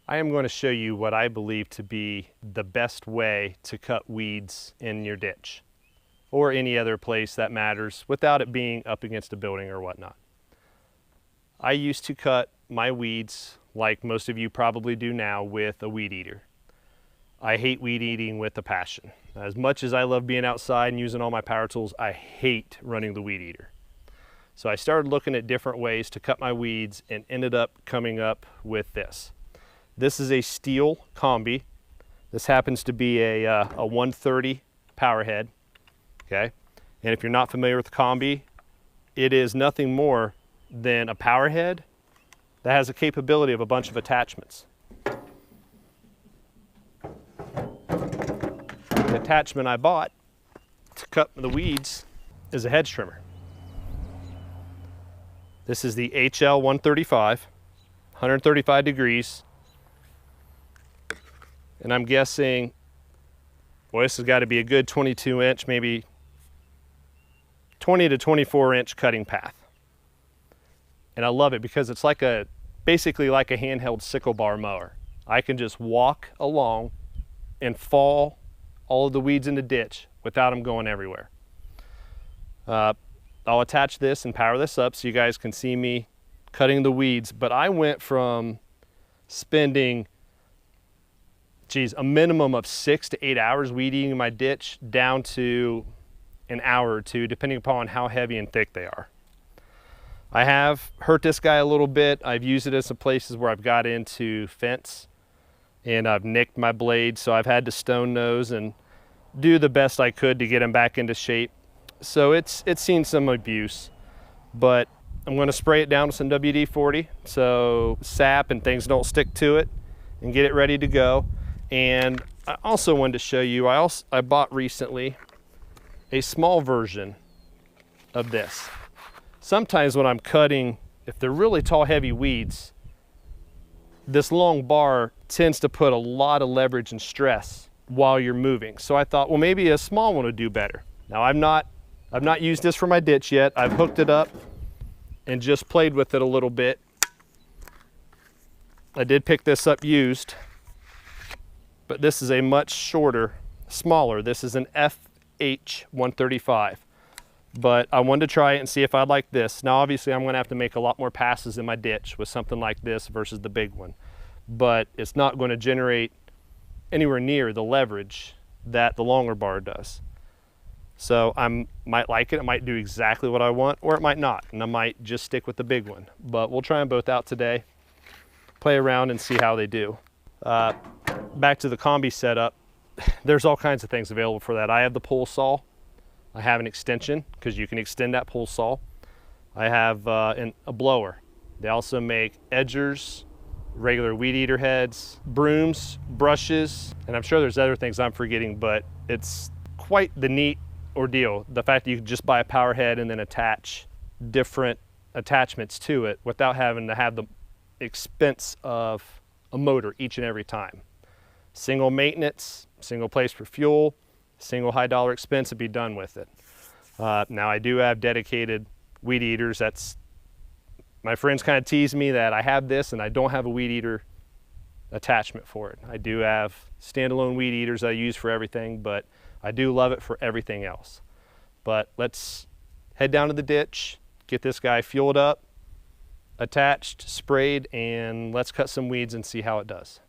I am going to show you what I believe to be the best way to cut weeds in your ditch or any other place that matters without it being up against a building or whatnot. I used to cut my weeds like most of you probably do now with a weed eater. I hate weed eating with a passion. As much as I love being outside and using all my power tools, I hate running the weed eater. So I started looking at different ways to cut my weeds and ended up coming up with this. This is a Stihl combi. This happens to be a 130 power head, okay? And if you're not familiar with the combi, it is nothing more than a power head that has the capability of a bunch of attachments. The attachment I bought to cut the weeds is a hedge trimmer. This is the HL 135, 135 degrees. And I'm guessing, well, this has got to be a good 22 inch, maybe 20 to 24 inch cutting path. And I love it because it's like basically like a handheld sickle bar mower. I can just walk along and fall all of the weeds in the ditch without them going everywhere. I'll attach this and power this up so you guys can see me cutting the weeds, but I went from spending, a minimum of 6 to 8 hours weed eating my ditch down to an hour or two, depending upon how heavy and thick they are. I have hurt this guy a little bit. I've used it in some places where I've got into fence and I've nicked my blade, so I've had to stone nose and do the best I could to get him back into shape. So it's seen some abuse, but I'm going to spray it down with some WD-40 so sap and things don't stick to it and get it ready to go. And I also wanted to show you, I bought recently a small version of this. Sometimes when I'm cutting, if they're really tall, heavy weeds, this long bar tends to put a lot of leverage and stress while you're moving. So I thought, well, maybe a small one would do better. Now I've not used this for my ditch yet. I've hooked it up and just played with it a little bit. I did pick this up used, but this is a much shorter, smaller. This is an FH 135, but I wanted to try it and see if I'd like this. Now, obviously I'm gonna have to make a lot more passes in my ditch with something like this versus the big one, but it's not gonna generate anywhere near the leverage that the longer bar does. So I might like it, it might do exactly what I want, or it might not, and I might just stick with the big one. But we'll try them both out today, play around and see how they do. Back to the combi setup, there's all kinds of things available for that. I have the pole saw, I have an extension, because you can extend that pole saw. I have a blower. They also make edgers, regular weed eater heads, brooms, brushes, and I'm sure there's other things I'm forgetting, but it's quite the neat ordeal. The fact that you can just buy a power head and then attach different attachments to it without having to have the expense of a motor each and every time. Single maintenance, single place for fuel, single high dollar expense to be done with it. Now I do have dedicated weed eaters. My friends kind of tease me that I have this and I don't have a weed eater attachment for it. I do have standalone weed eaters I use for everything, but I do love it for everything else. But let's head down to the ditch, get this guy fueled up, attached, sprayed, and let's cut some weeds and see how it does.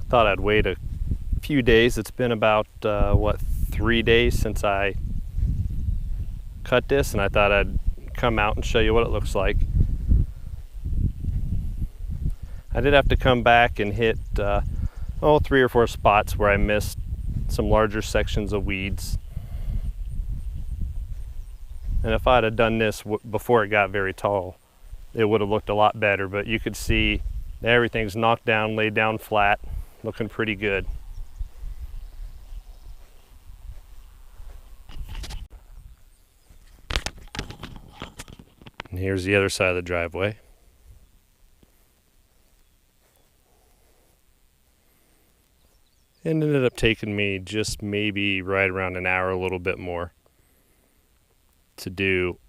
Thought I'd wait a few days. It's been about, 3 days since I cut this, and I thought I'd come out and show you what it looks like. I did have to come back and hit 3 or 4 spots where I missed some larger sections of weeds. And if I'd have done this before it got very tall, it would have looked a lot better, but you could see everything's knocked down, laid down flat, looking pretty good. And here's the other side of the driveway. It ended up taking me just maybe right around an hour, a little bit more, to do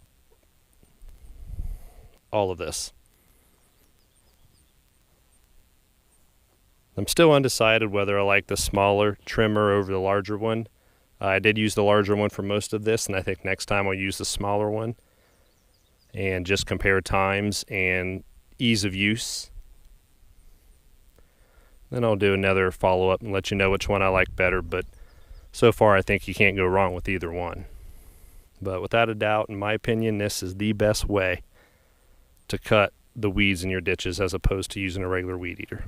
all of this. I'm still undecided whether I like the smaller trimmer over the larger one. I did use the larger one for most of this, and I think next time I'll use the smaller one and just compare times and ease of use. Then I'll do another follow-up and let you know which one I like better, but so far I think you can't go wrong with either one. But without a doubt, in my opinion, this is the best way to cut the weeds in your ditches as opposed to using a regular weed eater.